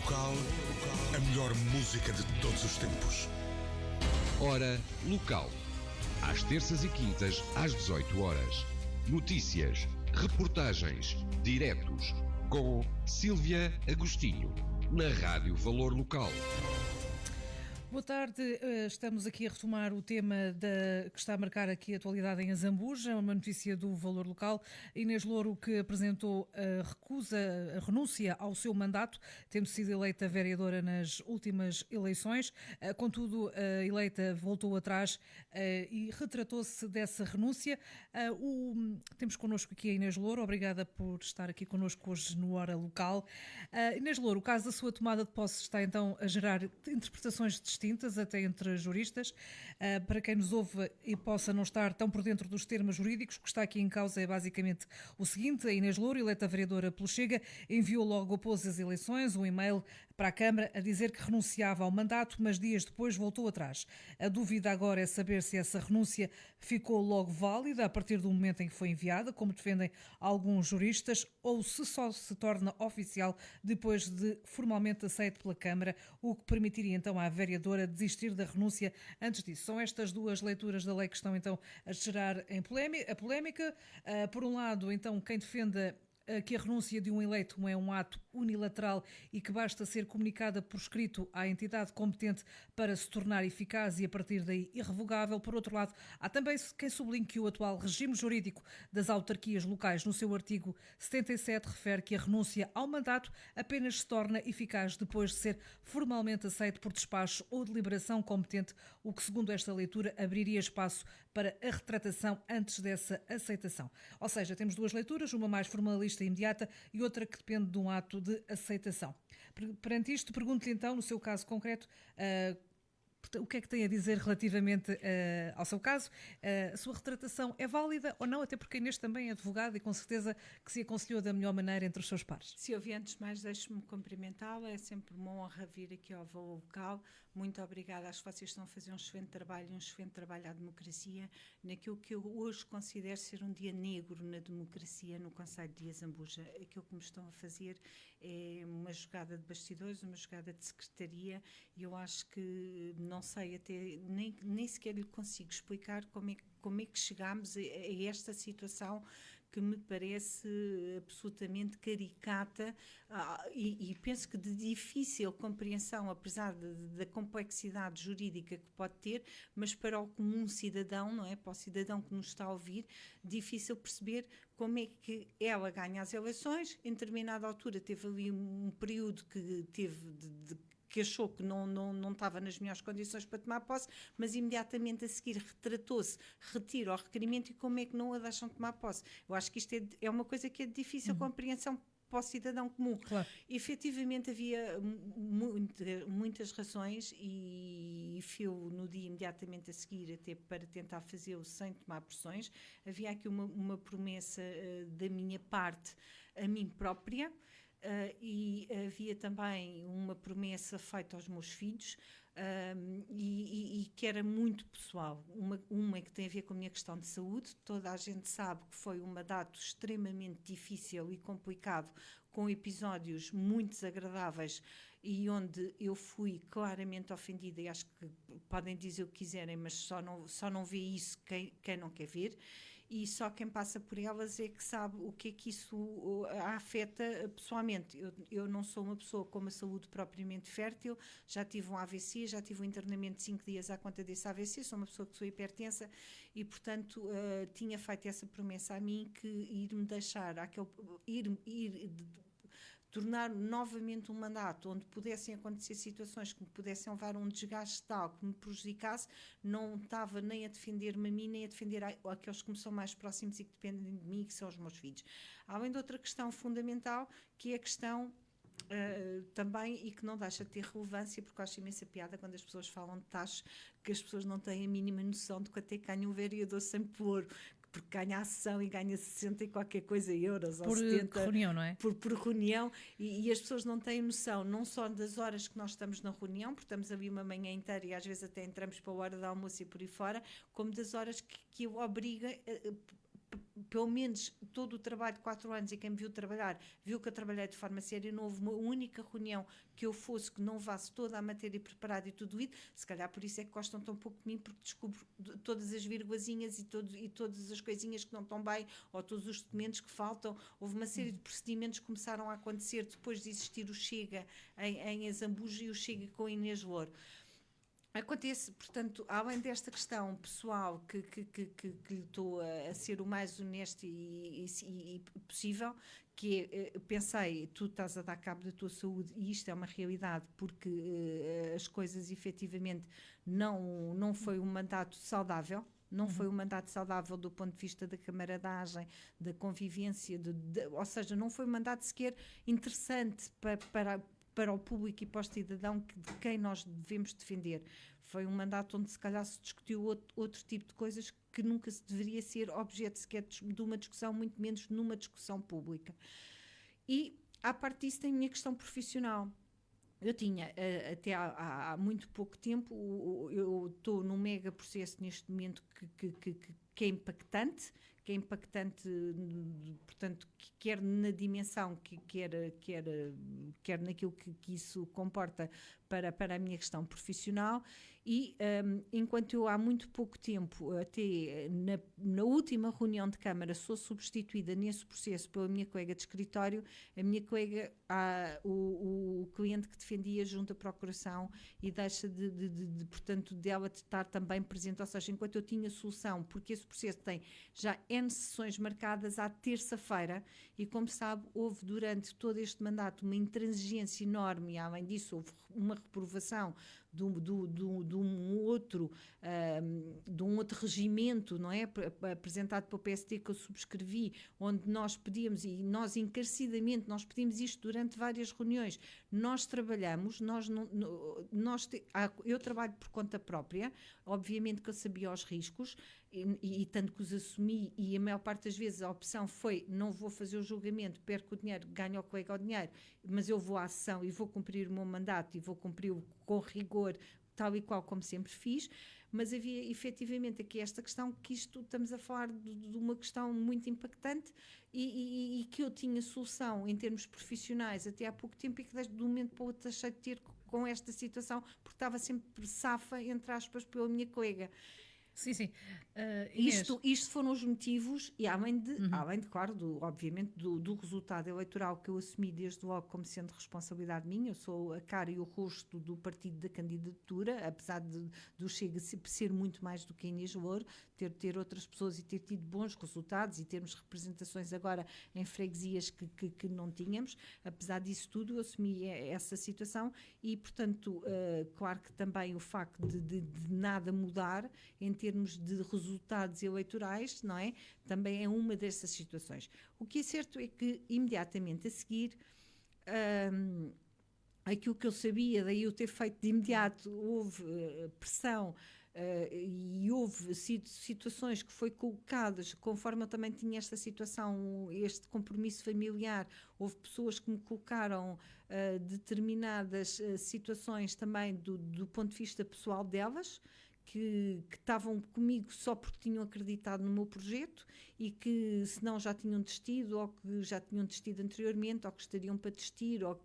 Local, a melhor música de todos os tempos. Hora local. Às terças e quintas, às 18 horas. Notícias, reportagens, diretos, com Sílvia Agostinho, na Rádio Valor Local. Boa tarde, estamos aqui a retomar o tema que está a marcar aqui a atualidade em Azambuja, uma notícia do Valor Local. Inês Louro, que apresentou a renúncia ao seu mandato, tendo sido eleita vereadora nas últimas eleições, contudo, a eleita voltou atrás e retratou-se dessa renúncia. Temos connosco aqui a Inês Louro, obrigada por estar aqui connosco hoje no Hora Local. Inês Louro, o caso da sua tomada de posse está então a gerar interpretações distintas, até entre juristas. Para quem nos ouve e possa não estar tão por dentro dos termos jurídicos, o que está aqui em causa é basicamente o seguinte: a Inês Louro, eleita vereadora pelo Chega, enviou logo após as eleições um e-mail para a Câmara a dizer que renunciava ao mandato, mas dias depois voltou atrás. A dúvida agora é saber se essa renúncia ficou logo válida a partir do momento em que foi enviada, como defendem alguns juristas, ou se só se torna oficial depois de formalmente aceito pela Câmara, o que permitiria então à vereadora desistir da renúncia antes disso. São estas duas leituras da lei que estão então a gerar a polémica. Por um lado, então, quem defenda que a renúncia de um eleito é um ato unilateral e que basta ser comunicada por escrito à entidade competente para se tornar eficaz e a partir daí irrevogável. Por outro lado, há também quem sublinhe que o atual regime jurídico das autarquias locais, no seu artigo 77, refere que a renúncia ao mandato apenas se torna eficaz depois de ser formalmente aceito por despacho ou deliberação competente, o que, segundo esta leitura, abriria espaço para a retratação antes dessa aceitação. Ou seja, temos duas leituras, uma mais formalista imediata e outra que depende de um ato de aceitação. Perante isto, pergunto-lhe então, no seu caso concreto, o que é que tem a dizer relativamente ao seu caso? A sua retratação é válida ou não? Até porque a Inês também é advogada e com certeza que se aconselhou da melhor maneira entre os seus pares. Silvia, antes de mais, deixe-me cumprimentá-la. É sempre uma honra vir aqui ao Valor Local. Muito obrigada. Acho que vocês estão a fazer um excelente trabalho à democracia, naquilo que eu hoje considero ser um dia negro na democracia no Concelho de Azambuja. Aquilo que me estão a fazer é uma jogada de bastidores, uma jogada de secretaria, e eu acho que não sei, até nem sequer lhe consigo explicar como é que chegámos a esta situação que me parece absolutamente caricata e penso que de difícil compreensão, apesar da complexidade jurídica que pode ter, mas para o comum cidadão, não é? Para o cidadão que nos está a ouvir, difícil perceber como é que ela ganha as eleições. Em determinada altura teve ali um período que teve que achou que não estava nas melhores condições para tomar posse, mas imediatamente a seguir retratou-se, retira o requerimento, e como é que não a deixam tomar posse? Eu acho que isto é uma coisa que é de difícil compreensão para o cidadão comum. Claro. Efetivamente havia muitas razões, e eu no dia imediatamente a seguir, até para tentar fazê-lo sem tomar pressões, havia aqui uma promessa da minha parte a mim própria, e havia também uma promessa feita aos meus filhos, e que era muito pessoal. Uma que tem a ver com a minha questão de saúde. Toda a gente sabe que foi um mandato extremamente difícil e complicado, com episódios muito desagradáveis e onde eu fui claramente ofendida, e acho que podem dizer o que quiserem, mas só não vê isso quem não quer ver, e só quem passa por elas é que sabe o que é que isso a afeta pessoalmente. Eu não sou uma pessoa com uma saúde propriamente fértil, já tive um AVC, já tive um internamento de 5 dias à conta desse AVC, sou uma pessoa que sou hipertensa e, portanto, tinha feito essa promessa a mim, que ir-me deixar tornar novamente um mandato onde pudessem acontecer situações que me pudessem levar a um desgaste tal que me prejudicasse, não estava nem a defender-me a mim, nem a defender aqueles que me são mais próximos e que dependem de mim, que são os meus filhos. Além de outra questão fundamental, que é a questão também, e que não deixa de ter relevância, porque eu acho imensa piada quando as pessoas falam de taxas, que as pessoas não têm a mínima noção de quanto é que ganha um vereador sem pluro, porque ganha a sessão e ganha 60 e qualquer coisa euros, por ou 70 reunião, não é? Por reunião, e as pessoas não têm noção não só das horas que nós estamos na reunião, porque estamos ali uma manhã inteira e às vezes até entramos para a hora de almoço e por aí fora, como das horas que o obriga pelo menos todo o trabalho de 4 anos, e quem me viu trabalhar, viu que eu trabalhei de forma séria, não houve uma única reunião que eu fosse, que não levasse toda a matéria preparada e tudo isso. Se calhar por isso é que gostam tão pouco de mim, porque descubro todas as vírgulazinhas e todas as coisinhas que não estão bem, ou todos os documentos que faltam. Houve uma série de procedimentos que começaram a acontecer depois de existir o Chega em Azambuja e o Chega com a Inês Louro. Acontece, portanto, além desta questão pessoal que lhe estou a ser o mais honesto e possível, que é, pensei, tu estás a dar cabo da tua saúde e isto é uma realidade, porque as coisas efetivamente não foi um mandato saudável. Não foi um mandato saudável do ponto de vista da camaradagem, da convivência, ou seja, não foi um mandato sequer interessante para o público e para o cidadão de quem nós devemos defender. Foi um mandato onde se calhar se discutiu outro tipo de coisas que nunca se deveria ser objeto sequer de uma discussão, muito menos numa discussão pública. E, à parte disso, tem a minha questão profissional. Eu tinha, até há muito pouco tempo, eu estou num mega processo neste momento que é impactante, portanto, quer na dimensão, quer naquilo que isso comporta para a minha questão profissional. E enquanto eu há muito pouco tempo, até na última reunião de Câmara, sou substituída nesse processo pela minha colega de escritório, a minha colega, o cliente que defendia junto à Procuração, e deixa portanto, dela estar também presente, ou seja, enquanto eu tinha solução, porque esse processo tem já N sessões marcadas à terça-feira, e como sabe, houve durante todo este mandato uma intransigência enorme, e além disso houve uma reprovação de um outro regimento, não é? Apresentado pelo PSD, que eu subscrevi, onde nós pedíamos, e nós encarecidamente, nós pedimos isto durante várias reuniões, nós trabalhamos, eu trabalho por conta própria, obviamente que eu sabia os riscos, e tanto que os assumi, e a maior parte das vezes a opção foi: não vou fazer o julgamento, perco o dinheiro, ganho o colega o dinheiro, mas eu vou à sessão e vou cumprir o meu mandato e vou cumpri-lo com rigor, tal e qual como sempre fiz. Mas havia efetivamente aqui esta questão, que estamos a falar de uma questão muito impactante e que eu tinha solução em termos profissionais até há pouco tempo, e que de um momento para o outro deixei de ter com esta situação, porque estava sempre safa, entre aspas, pela minha colega. Sim, sim. Isto foram os motivos, e além de claro, obviamente, do resultado eleitoral que eu assumi desde logo como sendo responsabilidade minha. Eu sou a cara e o rosto do partido da candidatura, apesar do Chega ser muito mais do que a Inês Louro, ter outras pessoas e ter tido bons resultados e termos representações agora em freguesias que não tínhamos. Apesar disso tudo, eu assumi essa situação e, portanto, claro que também o facto de nada mudar em termos de resultados eleitorais, não é? Também é uma dessas situações. O que é certo é que, imediatamente a seguir, aquilo que eu sabia, daí eu ter feito de imediato, houve pressão, e houve situações que foi colocadas, conforme eu também tinha esta situação, este compromisso familiar, houve pessoas que me colocaram determinadas situações também do ponto de vista pessoal delas, que estavam comigo só porque tinham acreditado no meu projeto e que senão já tinham desistido, ou que já tinham desistido anteriormente, ou que estariam para desistir, ou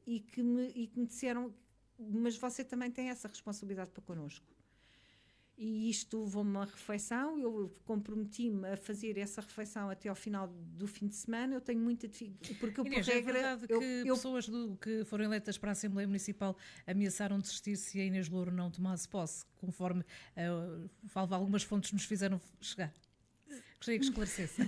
e que me disseram: mas você também tem essa responsabilidade para connosco. E isto levou-me a uma reflexão, eu comprometi-me a fazer essa reflexão até ao final do fim de semana. Eu tenho muita dificuldade, porque Inês, é verdade que pessoas que foram eleitas para a Assembleia Municipal ameaçaram desistir se a Inês Louro não tomasse posse, conforme algumas fontes nos fizeram chegar. Gostaria que esclarecesse.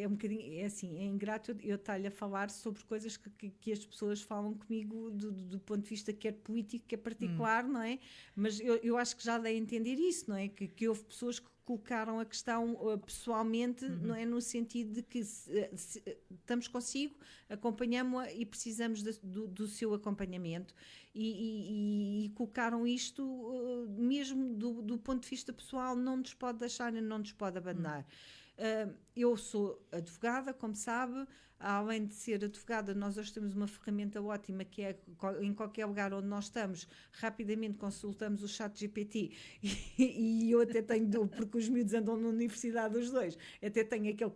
É um bocadinho, é assim, é ingrato eu estar-lhe a falar sobre coisas que as pessoas falam comigo do ponto de vista quer político, quer particular, não é? Mas eu acho que já dei a entender isso, não é? Que houve pessoas que colocaram a questão pessoalmente, não é? No sentido de que estamos consigo, acompanhamos-a e precisamos do seu acompanhamento, e colocaram isto mesmo do ponto de vista pessoal, não nos pode deixar e não nos pode abandonar. Eu sou advogada, como sabe. Além de ser advogada, nós hoje temos uma ferramenta ótima que é, em qualquer lugar onde nós estamos, rapidamente consultamos o chat GPT e eu até tenho, porque os miúdos andam na universidade os dois, até tenho aquele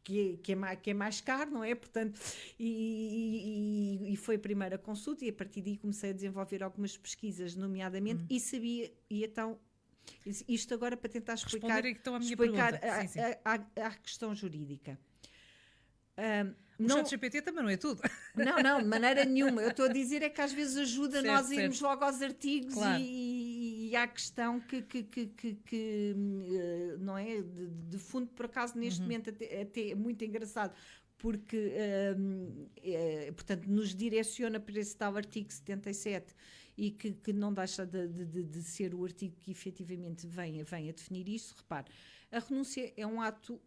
que é mais caro, não é? Portanto, e foi a primeira consulta, e a partir daí comecei a desenvolver algumas pesquisas, nomeadamente, e sabia, e então, isto agora para tentar explicar então a minha explicar pergunta. a questão jurídica. O chat GPT também não é tudo. Não, de maneira nenhuma. Eu estou a dizer é que às vezes ajuda Certo, nós a irmos certo. logo aos artigos, Claro. e há questão que não é? De fundo, por acaso, neste momento até é muito engraçado, porque, portanto, nos direciona para esse tal artigo 77 e que não deixa de ser o artigo que efetivamente vem a definir isso. Repare, a renúncia é um ato...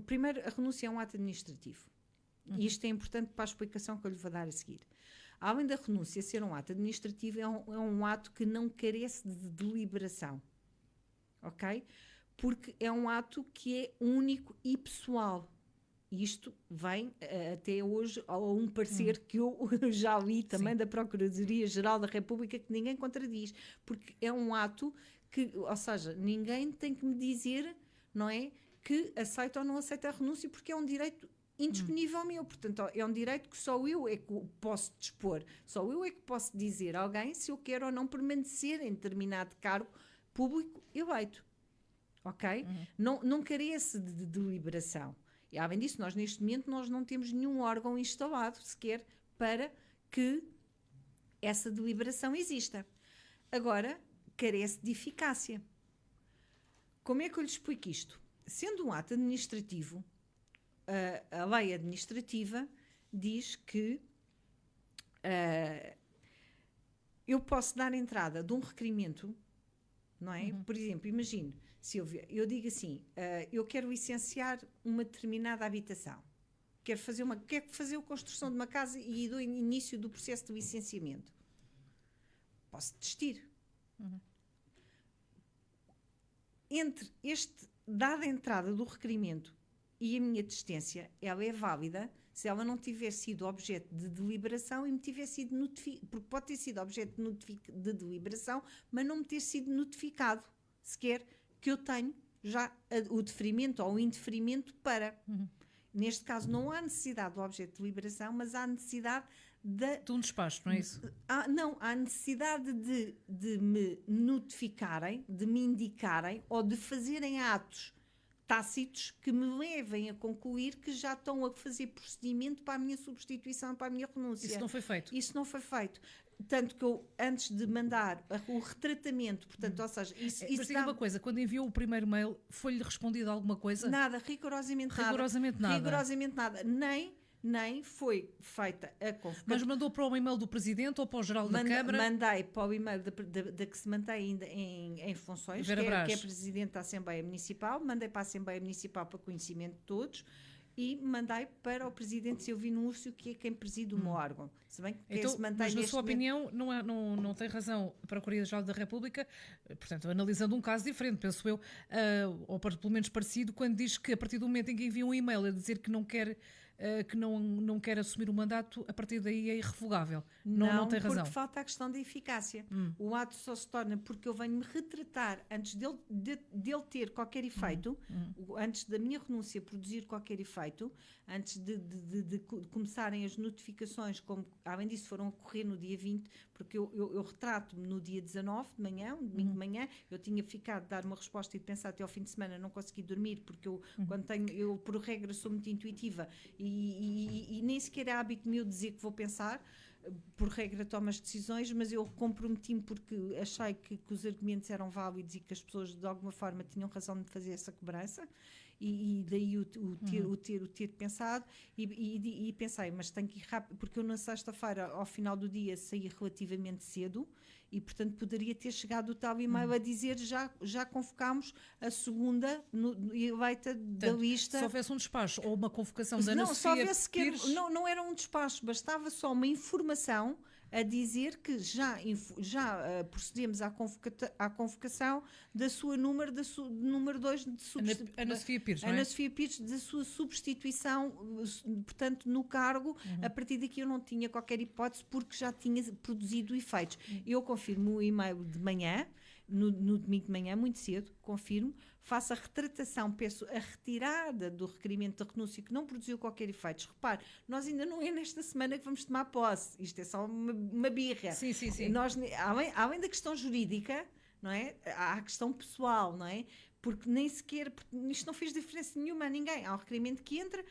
primeiro, a renúncia é um ato administrativo. E isto é importante para a explicação que eu lhe vou dar a seguir. Além da renúncia ser um ato administrativo, é um ato que não carece de deliberação. Ok? Porque é um ato que é único e pessoal. Isto vem até hoje a um parecer que eu já li também da Procuradoria-Geral da República, que ninguém contradiz. Porque é um ato que, ou seja, ninguém tem que me dizer, não é, que aceita ou não aceita a renúncia, porque é um direito indisponível meu. Portanto, é um direito que só eu é que posso dispor, só eu é que posso dizer a alguém se eu quero ou não permanecer em determinado cargo público eleito. Ok? Não carece de deliberação. E além disso, nós neste momento nós não temos nenhum órgão instalado sequer para que essa deliberação exista. Agora, carece de eficácia. Como é que eu lhe explico isto? Sendo um ato administrativo, a lei administrativa diz que eu posso dar entrada de um requerimento, não é? Por exemplo, imagine, Silvia, eu digo assim, eu quero licenciar uma determinada habitação, quero fazer a construção de uma casa e do início do processo de licenciamento. Posso desistir. Entre dada a entrada do requerimento e a minha desistência, ela é válida se ela não tiver sido objeto de deliberação e me tiver sido notificado, porque pode ter sido objeto de deliberação, mas não me ter sido notificado sequer que eu tenho já o deferimento ou o indeferimento para. Neste caso, não há necessidade do objeto de deliberação, mas há necessidade de um despacho, não é isso? Há necessidade de me notificarem, de me indicarem ou de fazerem atos tácitos que me levem a concluir que já estão a fazer procedimento para a minha substituição, para a minha renúncia. Isso não foi feito? Isso não foi feito. Tanto que eu, antes de mandar o retratamento, portanto, ou seja... Isso diga uma coisa, quando enviou o primeiro mail, foi-lhe respondido alguma coisa? Nada, rigorosamente nada. Rigorosamente nada. Nem foi feita a convocatória. Mas mandou para o e-mail do Presidente ou para o Geral da Câmara? Mandei para o e-mail da que se mantém ainda em funções, que é Presidente da Assembleia Municipal, mandei para a Assembleia Municipal para conhecimento de todos e mandei para o Presidente Silvino Úrcio, que é quem preside o meu órgão. Se bem que então, se mantém mas na sua momento... opinião não tem razão a Procuradoria-Geral da República, portanto, analisando um caso diferente, penso eu, ou pelo menos parecido, quando diz que a partir do momento em que envia um e-mail a dizer que não quer assumir o mandato, a partir daí é irrevogável. Não tem razão. Porque falta a questão da eficácia. O ato só se torna porque eu venho-me retratar antes dele ter qualquer efeito, antes da minha renúncia produzir qualquer efeito, antes de começarem as notificações, como além disso foram a ocorrer no dia 20, porque eu retrato-me no dia 19 de manhã, um domingo de manhã, eu tinha ficado de dar uma resposta e de pensar até ao fim de semana, não consegui dormir, porque eu por regra sou muito intuitiva e nem sequer é hábito meu dizer que vou pensar, por regra tomo as decisões, mas eu comprometi-me porque achei que os argumentos eram válidos e que as pessoas de alguma forma tinham razão de fazer essa cobrança. E daí o ter pensado e pensei, mas tenho que ir rápido, porque eu na sexta-feira ao final do dia saí relativamente cedo e portanto poderia ter chegado o tal e-mail a dizer já convocámos a segunda eleita da lista. Se houvesse um despacho ou uma convocação da Não, Ana Sofia Pires... não era um despacho, bastava só uma informação a dizer que já procedemos à convocação da sua número 2 de substituição. Ana Sofia Pires, não é? Ana Sofia Pires, da sua substituição, portanto, no cargo. A partir daqui eu não tinha qualquer hipótese, porque já tinha produzido efeitos. Eu confirmo o e-mail de manhã, no domingo de manhã, muito cedo, confirmo, faço a retratação, peço a retirada do requerimento de renúncia que não produziu qualquer efeito. Repare, nós ainda não é nesta semana que vamos tomar posse, isto é só uma birra. Sim. Nós, além da questão jurídica, não é? Há a questão pessoal, não é? Porque nem sequer, isto não fez diferença nenhuma a ninguém. Há um requerimento que entra,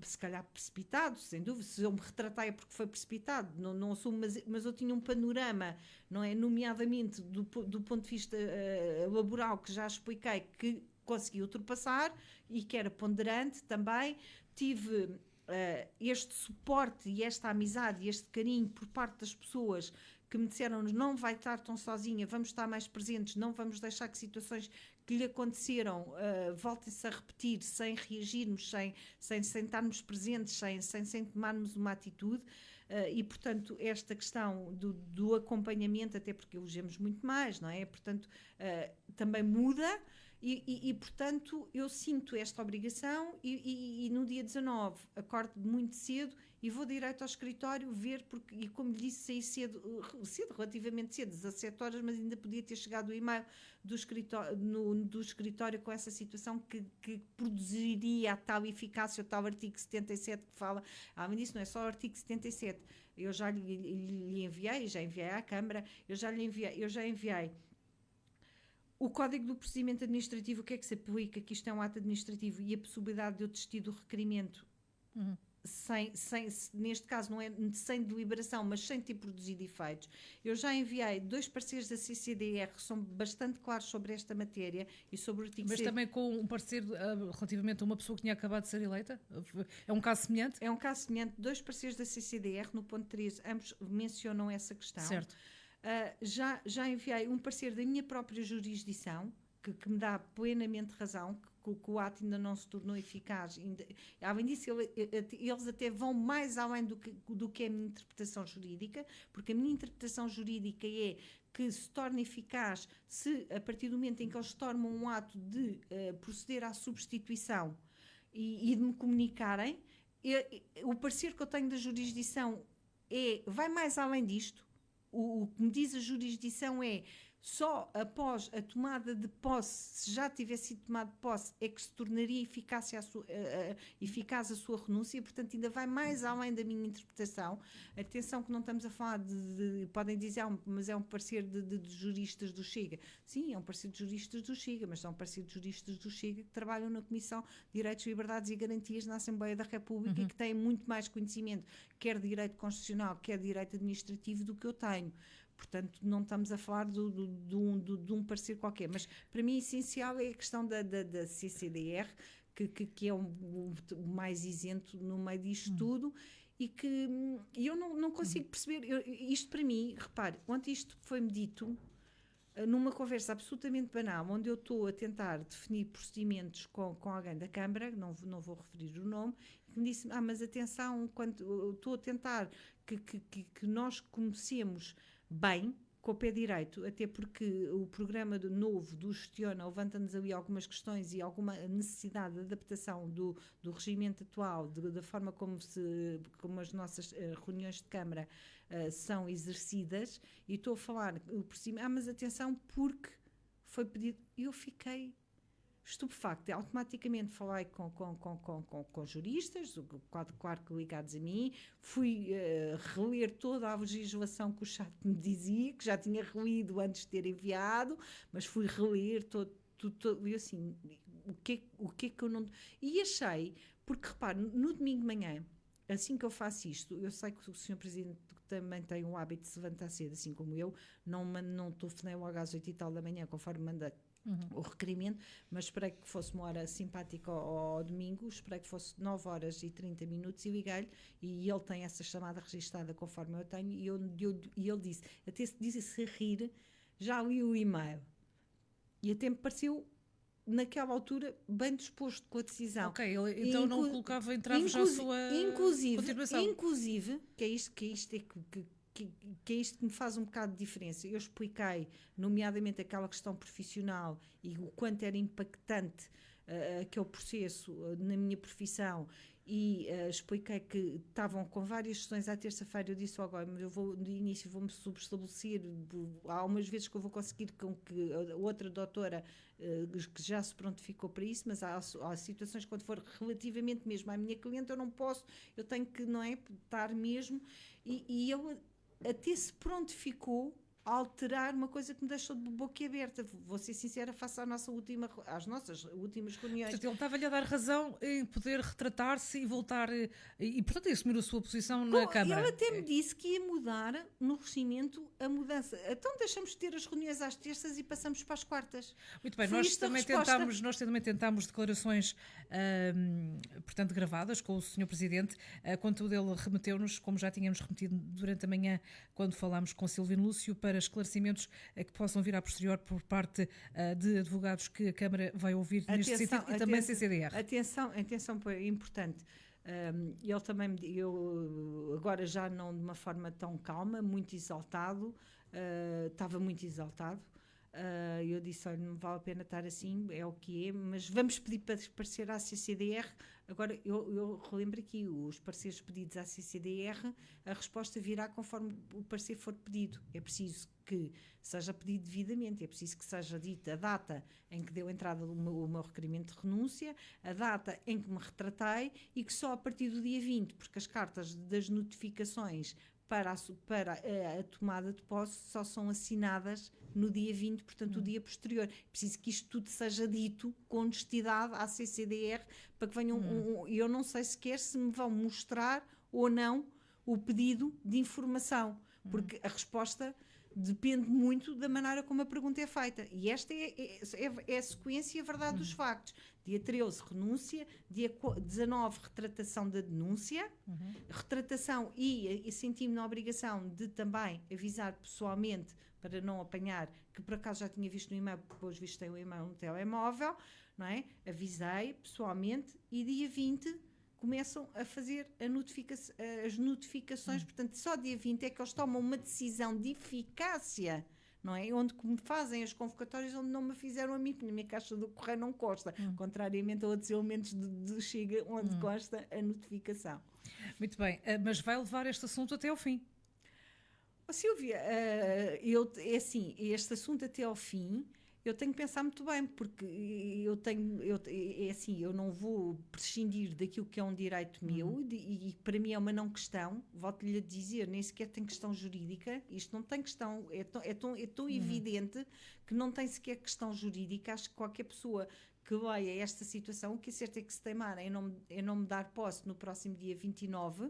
se calhar precipitado, sem dúvida. Se eu me retratei é porque foi precipitado, não assumo, mas eu tinha um panorama, não é? Nomeadamente do ponto de vista laboral, que já expliquei, que consegui ultrapassar e que era ponderante também. Tive este suporte e esta amizade e este carinho por parte das pessoas que me disseram: não vai estar tão sozinha, vamos estar mais presentes, não vamos deixar que situações que lhe aconteceram voltem-se a repetir sem reagirmos, sem estarmos presentes, sem tomarmos uma atitude. E, portanto, esta questão do acompanhamento, até porque elogiamos muito mais, não é? Portanto, também muda. E, portanto, eu sinto esta obrigação e no dia 19 acordo muito cedo e vou direto ao escritório ver, porque, e como lhe disse, saí cedo, relativamente cedo, 17 horas, mas ainda podia ter chegado o e-mail do escritório com essa situação que produziria a tal eficácia, o tal artigo 77 que fala. Além disso, não é só o artigo 77, eu já lhe enviei, já enviei à Câmara, eu já enviei o Código do Procedimento Administrativo. O que é que se aplica? Que isto é um ato administrativo e a possibilidade de eu desistir do requerimento neste caso não é sem deliberação, mas sem ter produzido efeitos. Eu já enviei 2 pareceres da CCDR que são bastante claros sobre esta matéria e sobre o artigo. Mas também com um parecer relativamente a uma pessoa que tinha acabado de ser eleita? É um caso semelhante? É um caso semelhante. 2 pareceres da CCDR, no ponto 13, ambos mencionam essa questão. Certo. Já enviei um parecer da minha própria jurisdição, que me dá plenamente razão, que o ato ainda não se tornou eficaz. Além disso, eles até vão mais além do que a minha interpretação jurídica, porque a minha interpretação jurídica é que se torna eficaz se, a partir do momento em que eles tornam um ato de proceder à substituição e de me comunicarem. O parecer que eu tenho da jurisdição vai mais além disto. O que me diz a jurisdição é só após a tomada de posse, se já tivesse sido tomada de posse, é que se tornaria eficaz a sua renúncia. Portanto, ainda vai mais além da minha interpretação. Atenção que não estamos a falar podem dizer, mas é um parecer de juristas do Chega. Sim, é um parecer de juristas do Chega, mas são um parecer de juristas do Chega que trabalham na Comissão de Direitos, Liberdades e Garantias na Assembleia da República e que têm muito mais conhecimento, quer de direito constitucional, quer de direito administrativo, do que eu tenho. Portanto, não estamos a falar de um parecer qualquer. Mas, para mim, essencial é a questão da CCDR, que é o mais isento no meio disto tudo, e que eu não consigo perceber. Isto, para mim, repare, ontem isto foi-me dito numa conversa absolutamente banal, onde eu estou a tentar definir procedimentos com alguém da Câmara, não vou referir o nome, que me disse: mas atenção, quando eu estou a tentar que nós comecemos bem, com o pé direito, até porque o programa novo do Gestiona levanta-nos ali algumas questões e alguma necessidade de adaptação do regimento atual, da forma como as nossas reuniões de Câmara são exercidas, e estou a falar por cima, mas atenção, porque foi pedido. Eu fiquei estupefacta. Automaticamente falei com juristas, claro que ligados a mim, fui reler toda a legislação que o chat me dizia, que já tinha relido antes de ter enviado, mas fui reler tudo, e assim, o que é que eu não... E achei, porque repare, no domingo de manhã, assim que eu faço isto, eu sei que o Sr. Presidente também tem o hábito de se levantar cedo, assim como eu, não telefonei logo às 8 e tal da manhã, conforme manda o requerimento, mas esperei que fosse uma hora simpática ao domingo, esperei que fosse 9 horas e 30 minutos e liguei-lhe, e ele tem essa chamada registada conforme eu tenho, e ele disse, até se disse a rir, já li o e-mail, e até me pareceu, naquela altura, bem disposto com a decisão. Ok, ele então não colocava em trave já a sua contribuição. Inclusive, que é isto que que é isto que me faz um bocado de diferença. Eu expliquei, nomeadamente, aquela questão profissional e o quanto era impactante aquele processo na minha profissão, e expliquei que estavam com várias sessões à terça-feira. Eu disse agora, mas eu vou, de início, vou-me subestabelecer. Há umas vezes que eu vou conseguir com que a outra doutora que já se prontificou para isso, mas há situações quando for relativamente mesmo à minha cliente, eu não posso, eu tenho que, não é, estar mesmo, e ele até se prontificou a alterar uma coisa que me deixou de boca aberta. Vou ser sincera, face às nossas últimas reuniões. Portanto, ele estava-lhe a dar razão em poder retratar-se e voltar, e portanto, assumir a sua posição na Câmara. Ele até me disse que ia mudar no regimento a mudança. Então deixamos de ter as reuniões às terças e passamos para as quartas. Muito bem, Foi nós isto a também, tentámos declarações, portanto, gravadas com o Sr. Presidente, quando ele remeteu-nos, como já tínhamos remetido durante a manhã, quando falámos com Silvino Lúcio, para esclarecimentos que possam vir a posterior por parte de advogados que a Câmara vai ouvir neste sentido, e também CCDR. Atenção, é importante. Ele também, eu agora já não de uma forma tão calma, muito exaltado, estava muito exaltado. Eu disse, olha, não vale a pena estar assim, é o que é, mas vamos pedir para parecer à CCDR. Agora, eu relembro aqui, os pareceres pedidos à CCDR, a resposta virá conforme o parecer for pedido. É preciso que seja pedido devidamente, é preciso que seja dita a data em que deu entrada o meu requerimento de renúncia, a data em que me retratei, e que só a partir do dia 20, porque as cartas das notificações para a tomada de posse só são assinadas no dia 20, portanto, o dia posterior. É preciso que isto tudo seja dito com honestidade à CCDR, para que venham. Eu não sei sequer se me vão mostrar ou não o pedido de informação, porque a resposta depende muito da maneira como a pergunta é feita. E esta é a sequência e a verdade dos factos. Dia 13, renúncia. Dia 19, retratação da denúncia. Retratação, e senti-me na obrigação de também avisar pessoalmente, para não apanhar, que por acaso já tinha visto no e-mail, porque depois visto tem o e-mail no telemóvel, não é? Avisei pessoalmente, e dia 20 começam a fazer as notificações. Portanto, só dia 20 é que eles tomam uma decisão de eficácia, não é? Onde me fazem as convocatórias, onde não me fizeram a mim, porque na minha caixa do correio não consta, contrariamente a outros elementos de Chega, onde consta a notificação. Muito bem, mas vai levar este assunto até ao fim? Oh, Silvia, é assim, este assunto até ao fim, eu tenho que pensar muito bem, porque é assim, eu não vou prescindir daquilo que é um direito meu, e para mim é uma não questão, volto-lhe a dizer, nem sequer tem questão jurídica, isto não tem questão, é tão evidente que não tem sequer questão jurídica. Acho que qualquer pessoa que leia esta situação, o que é certo é que se teimar em não me dar posse no próximo dia 29,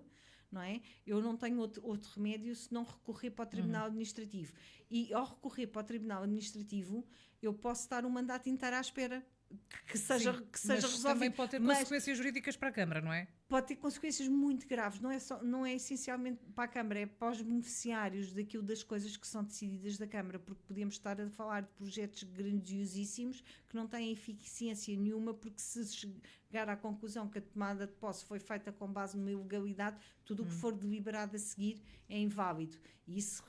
não é? Eu não tenho outro remédio se não recorrer para o Tribunal Administrativo. E ao recorrer para o Tribunal Administrativo, eu posso estar um mandato inteiro à espera que seja resolvido. Também pode ter consequências jurídicas para a Câmara, não é? Pode ter consequências muito graves, não é essencialmente para a Câmara, é para os beneficiários daquilo das coisas que são decididas da Câmara, porque podemos estar a falar de projetos grandiosíssimos que não têm eficiência nenhuma, porque se chegar à conclusão que a tomada de posse foi feita com base numa ilegalidade, tudo o que for deliberado a seguir é inválido. E isso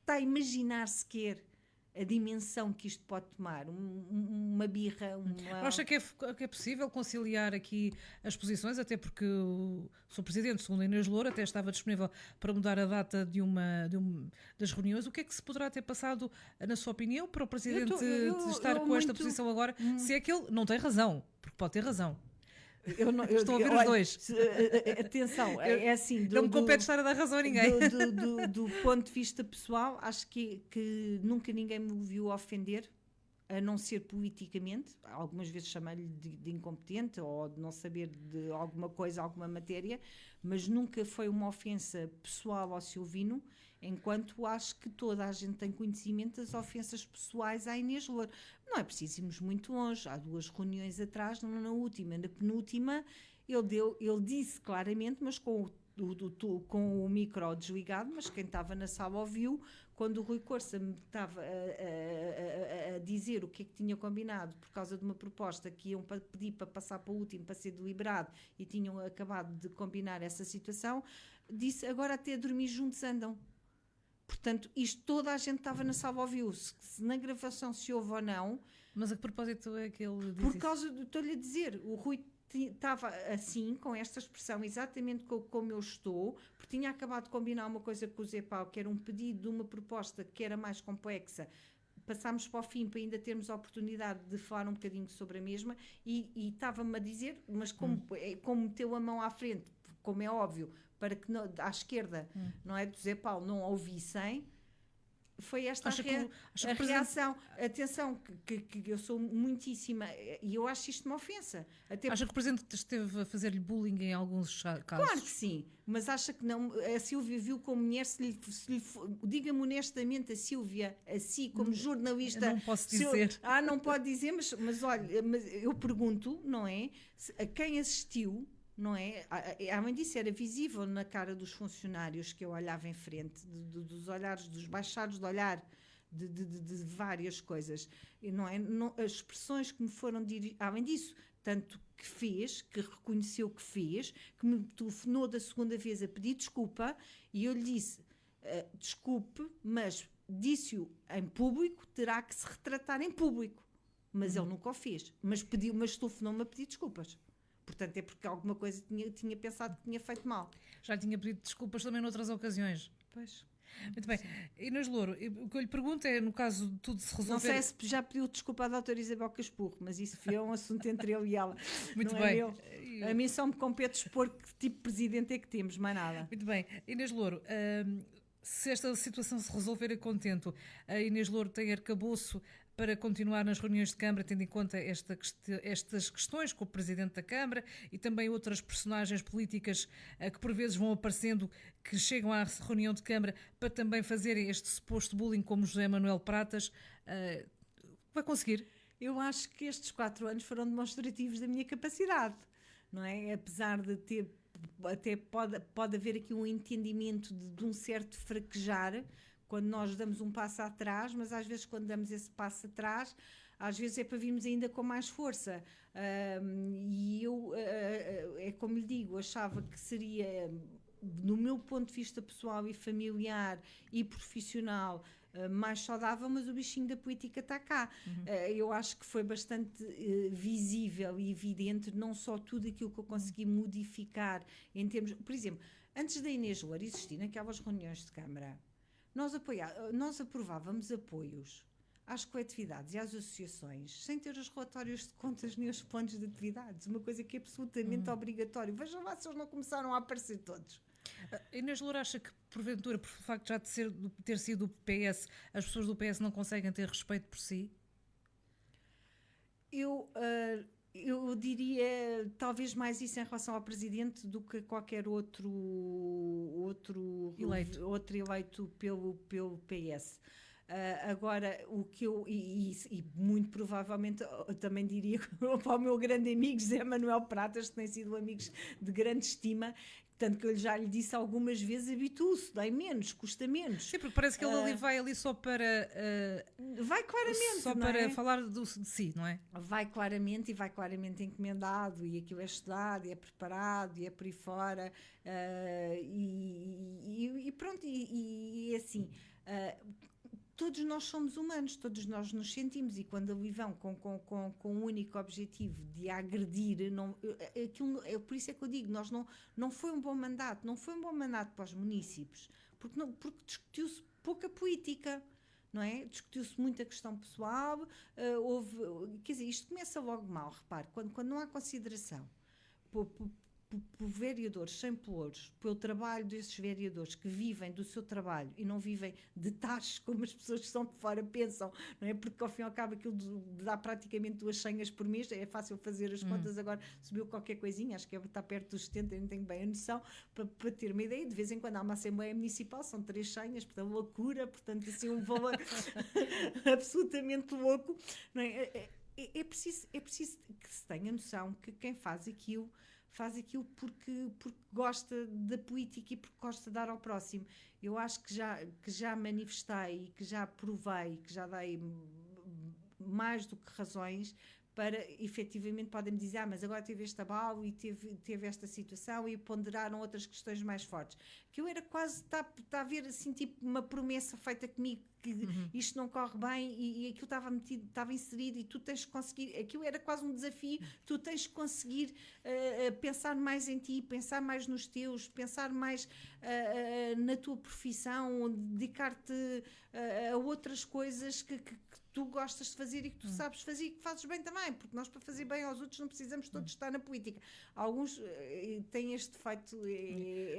está a imaginar sequer a dimensão que isto pode tomar, uma birra. Acha que é possível conciliar aqui as posições, até porque o Sr. Presidente, segundo a Inês Loura, até estava disponível para mudar a data das reuniões. O que é que se poderá ter passado, na sua opinião, para o Presidente estar com esta posição agora, se é que ele não tem razão, porque pode ter razão? Estou a ouvir os dois. Atenção, é assim. Não me compete estar a dar razão a ninguém. Do ponto de vista pessoal, acho que nunca ninguém me viu ofender, a não ser politicamente. Algumas vezes chamei-lhe de incompetente ou de não saber de alguma coisa, alguma matéria, mas nunca foi uma ofensa pessoal ao Silvino, enquanto acho que toda a gente tem conhecimento das ofensas pessoais à Inês Loura. Não é preciso irmos muito longe. Há 2 reuniões atrás, na última, na penúltima, ele disse claramente, mas com o micro desligado, mas quem estava na sala ouviu, quando o Rui Corça me estava a dizer o que é que tinha combinado por causa de uma proposta que iam pedir para passar para o último, para ser deliberado, e tinham acabado de combinar essa situação, disse, agora até a dormir juntos andam. Portanto, isto toda a gente estava na sala, ouviu se na gravação se houve ou não. Mas a que propósito é que ele diz Por isso? causa do, estou-lhe a dizer, o Rui estava assim, com esta expressão, exatamente como eu estou, porque tinha acabado de combinar uma coisa com o Zé Paulo, que era um pedido de uma proposta que era mais complexa. Passámos para o fim para ainda termos a oportunidade de falar um bocadinho sobre a mesma, e estava-me a dizer, mas como meteu a mão à frente, como é óbvio, para que à esquerda, não é, do Zé Paulo, não a ouvissem, foi esta Acha que a reação. Atenção, que eu sou muitíssima, e eu acho isto uma ofensa. Até Acha que o Presidente esteve a fazer-lhe bullying em alguns casos? Claro que sim, mas acha que não. A Silvia viu como mulher, diga-me honestamente, a Silvia, a si, como jornalista. Não posso dizer. Não pode dizer, mas olha, mas eu pergunto, não é? A quem assistiu, não é? Além disso, era visível na cara dos funcionários que eu olhava em frente, dos olhares, dos baixados de olhar. De várias coisas, não é? As expressões que me foram dirigidas, além disso, tanto que fez, que reconheceu que fez, que me telefonou da segunda vez a pedir desculpa, e eu lhe disse, desculpe, mas disse-o em público, terá que se retratar em público, mas ele nunca o fez, mas telefonou-me a pedir desculpas. Portanto, é porque alguma coisa tinha pensado que tinha feito mal. Já tinha pedido desculpas também noutras ocasiões. Pois. Muito bem. Inês Louro, o que eu lhe pergunto é, no caso de tudo se resolver... Não sei se já pediu desculpa à doutora Isabel Caspurro, mas isso foi um assunto entre ele e ela. Muito não bem. A mim só me compete expor que tipo de presidente é que temos, mais nada. Muito bem. Inês Louro, se esta situação se resolver a contento, a Inês Louro tem arcabouço para continuar nas reuniões de Câmara, tendo em conta estas questões com o Presidente da Câmara e também outras personagens políticas que por vezes vão aparecendo, que chegam à reunião de Câmara para também fazerem este suposto bullying, como José Manuel Pratas. Vai conseguir? Eu acho que estes 4 anos foram demonstrativos da minha capacidade, não é? Apesar de ter, até pode haver aqui um entendimento de um certo fraquejar, quando nós damos um passo atrás, mas às vezes quando damos esse passo atrás, às vezes é para virmos ainda com mais força. E eu, é como lhe digo, achava que seria, no meu ponto de vista pessoal e familiar e profissional, mais saudável, mas o bichinho da política está cá. Eu acho que foi bastante visível e evidente, não só tudo aquilo que eu consegui modificar em termos... Por exemplo, antes da Inês Louro existir naquelas reuniões de Câmara, nós aprovávamos apoios às coletividades e às associações sem ter os relatórios de contas nem os planos de atividades, uma coisa que é absolutamente obrigatório. Vejam lá se eles não começaram a aparecer todos. Inês Louro acha que, porventura, por facto já de ter sido o PS, as pessoas do PS não conseguem ter respeito por si? Eu diria talvez mais isso em relação ao Presidente do que qualquer outro eleito pelo PS. Agora, o que eu, e muito provavelmente, eu também diria para o meu grande amigo José Manuel Pratas, que tem sido amigos de grande estima, tanto que eu já lhe disse algumas vezes, habitue-se, dói menos, custa menos. Sim, porque parece que ele vai ali só para... vai claramente, só para falar de si, não é? Vai claramente encomendado, e aquilo é estudado, e é preparado, e é por aí fora, e pronto, e assim... todos nós somos humanos, todos nós nos sentimos, e quando ali vão com o único objetivo de agredir, por isso é que eu digo, não foi um bom mandato, não foi um bom mandato para os munícipes, porque discutiu-se pouca política, não é? Discutiu-se muita questão pessoal, quer dizer, isto começa logo mal, repare, quando não há consideração por vereadores sem pelouros, pelo trabalho desses vereadores que vivem do seu trabalho e não vivem de taxas como as pessoas que estão de fora pensam, não é? Porque ao fim e ao cabo aquilo dá praticamente 2 senhas por mês, é fácil fazer as contas, agora subiu qualquer coisinha, acho que está perto dos 70, não tenho bem a noção, para ter uma ideia, de vez em quando há uma Assembleia Municipal, são 3 senhas, portanto loucura, portanto assim um valor absolutamente louco, não é? É preciso que se tenha noção que quem faz aquilo porque gosta da política e porque gosta de dar ao próximo. Eu acho que já manifestei, que já provei, que já dei mais do que razões para, efetivamente, podem-me dizer, mas agora teve este abalo e teve esta situação e ponderaram outras questões mais fortes. Que eu era quase, está a ver assim, tipo uma promessa feita comigo, que isto não corre bem e aquilo estava inserido e tu tens de conseguir, aquilo era quase um desafio, tu tens de conseguir pensar mais em ti, pensar mais nos teus, pensar mais na tua profissão, dedicar-te a outras coisas que tu gostas de fazer e que tu sabes fazer e que fazes bem também, porque nós para fazer bem aos outros não precisamos todos estar na política. Alguns têm este defeito,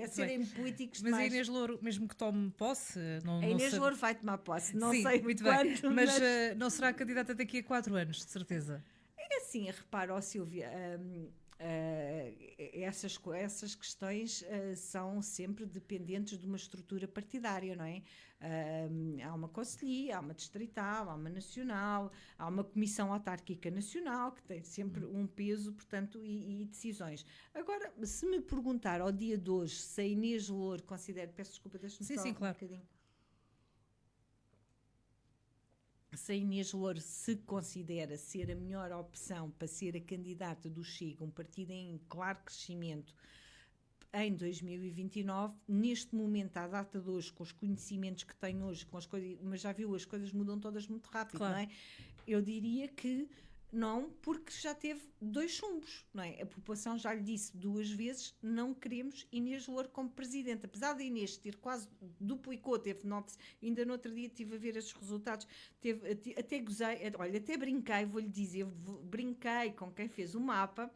serem políticos Mas demais. a Inês Louro, mesmo que tome posse... A Inês Louro vai tomar posse, não Sim, sei muito quando, bem. Mas não será candidata daqui a 4 anos, de certeza? É assim, repara, ó Silvia, essas questões são sempre dependentes de uma estrutura partidária, não é? Há uma conselhia, há uma distrital, há uma nacional, há uma comissão autárquica nacional que tem sempre um peso, portanto, e decisões. Agora, se me perguntar ao dia de hoje se a Inês Louro considera, peço desculpa, deixa-me só claro. um bocadinho. Se a Inês Louro se considera ser a melhor opção para ser a candidata do Chega, um partido em claro crescimento, em 2029, neste momento, à data de hoje, com os conhecimentos que tenho hoje, com as coisas, mas já viu, as coisas mudam todas muito rápido, claro. não é? Eu diria que não, porque já teve 2 chumbos, não é? A população já lhe disse 2 vezes, não queremos Inês Louro como presidente. Apesar de Inês ter quase duplicou, teve 9, ainda no outro dia estive a ver esses resultados, até gozei, olha, até brinquei, vou-lhe dizer, brinquei com quem fez o mapa,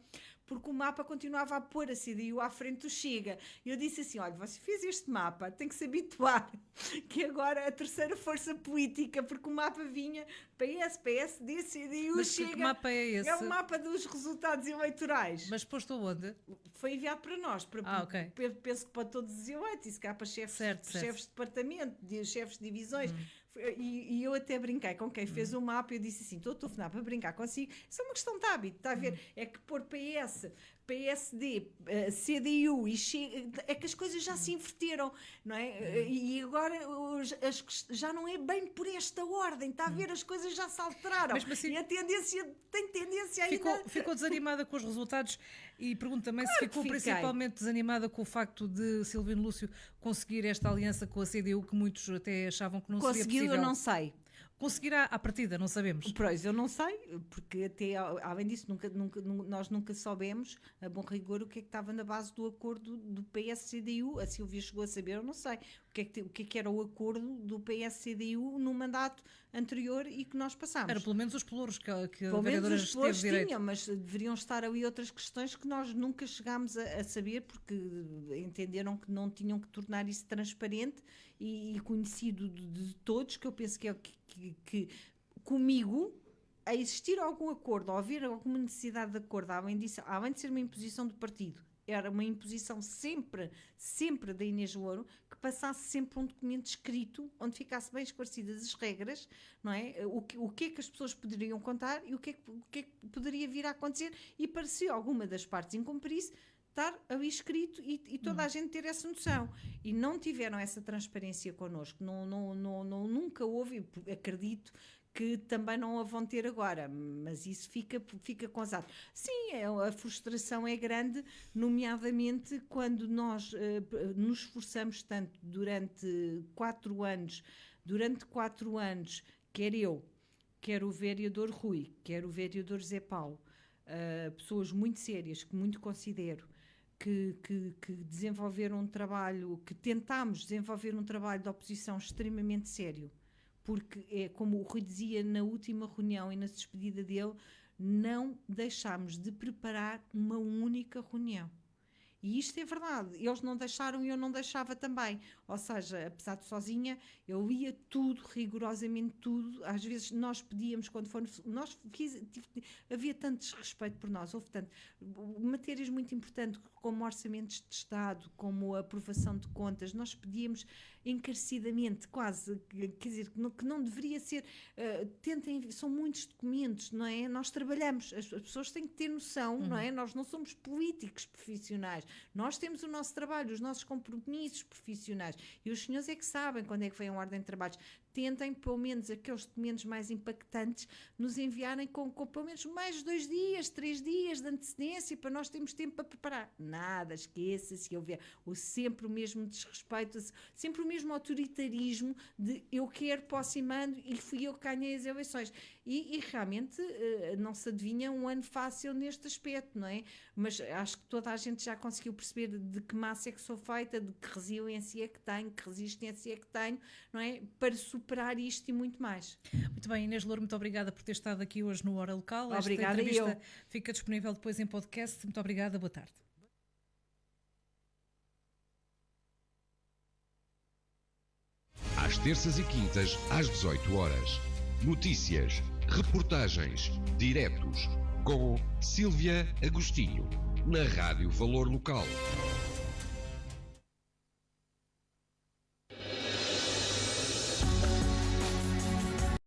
porque o mapa continuava a pôr a CDU à frente do Chega. Eu disse assim, olha, você fez este mapa, tem que se habituar, que agora é a terceira força política, porque o mapa vinha PS, PSD, CDU, Mas Chega. que mapa é esse? É o mapa dos resultados eleitorais. Mas posto aonde? Foi enviado para nós, ok. penso que para todos os eleitos, e se calhar para chefes de departamento, chefes de divisões. E eu até brinquei com quem fez o mapa, eu disse assim, estou a telefonar para brincar consigo, isso é uma questão de hábito, está a ver? É que pôr PS, PSD, CDU e Chega, é que as coisas já se inverteram, não é? E agora já não é bem por esta ordem, está a ver? As coisas já se alteraram. Assim, e a tendência tem tendência ainda... Ficou desanimada com os resultados e pergunto também se ficou principalmente desanimada com o facto de Silvino Lúcio conseguir esta aliança com a CDU, que muitos até achavam que não seria possível. Eu não sei. Conseguirá à partida, não sabemos. Pois, eu não sei, porque até, além disso, nós nunca soubemos, a bom rigor, o que é que estava na base do acordo do PS-CDU. A Silvia chegou a saber, eu não sei, o que era o acordo do PS-CDU no mandato anterior e que nós passámos. Era pelo menos os pelouros que a pelo vereadora menos os pelouros esteve tinham, mas deveriam estar ali outras questões que nós nunca chegámos a saber, porque entenderam que não tinham que tornar isso transparente e conhecido de todos, que eu penso que é que comigo, a existir algum acordo, ou haver alguma necessidade de acordo, além de ser uma imposição do partido, era uma imposição sempre da Inês Louro, que passasse sempre um documento escrito, onde ficasse bem esclarecidas as regras, não é? O que é que as pessoas poderiam contar e o que é que poderia vir a acontecer, e para se alguma das partes incumprisse, estar ali escrito e toda a gente ter essa noção. E não tiveram essa transparência connosco. Nunca houve, acredito que também não a vão ter agora, mas isso fica consado. Sim, a frustração é grande, nomeadamente quando nós nos esforçamos tanto durante 4 anos, quer eu, quer o vereador Rui, quer o vereador Zé Paulo, pessoas muito sérias, que muito considero, que desenvolveram um trabalho, que tentámos desenvolver um trabalho de oposição extremamente sério, porque é como o Rui dizia na última reunião e na despedida dele, não deixámos de preparar uma única reunião. E isto é verdade, eles não deixaram e eu não deixava também, ou seja, apesar de sozinha, eu ia tudo, rigorosamente tudo, às vezes nós pedíamos, quando fomos, havia tanto desrespeito por nós, houve tanto, matérias muito importantes, como orçamentos de Estado, como a aprovação de contas, nós pedíamos encarecidamente, quase, quer dizer, que não deveria ser, são muitos documentos, não é? Nós trabalhamos, as pessoas têm que ter noção, não é? Nós não somos políticos profissionais, nós temos o nosso trabalho, os nossos compromissos profissionais, e os senhores é que sabem quando é que vem a ordem de trabalhos. tentem, pelo menos aqueles documentos mais impactantes, nos enviarem com pelo menos mais 2 dias, 3 dias de antecedência, para nós termos tempo para preparar. Nada, esqueça-se, eu ver sempre o mesmo desrespeito, sempre o mesmo autoritarismo de eu quero, posso e mando, e fui eu que ganhei as eleições. E realmente não se adivinha um ano fácil neste aspecto, não é? Mas acho que toda a gente já conseguiu perceber de que massa é que sou feita, de que resiliência é que tenho, que resistência é que tenho, não é? Para superar isto e muito mais. Muito bem, Inês Louro, muito obrigada por ter estado aqui hoje no Hora Local. Obrigada. Esta entrevista fica disponível depois em podcast. Muito obrigada, boa tarde. Às terças e quintas, às 18 horas. Notícias, reportagens, diretos, com Sílvia Agostinho, na Rádio Valor Local.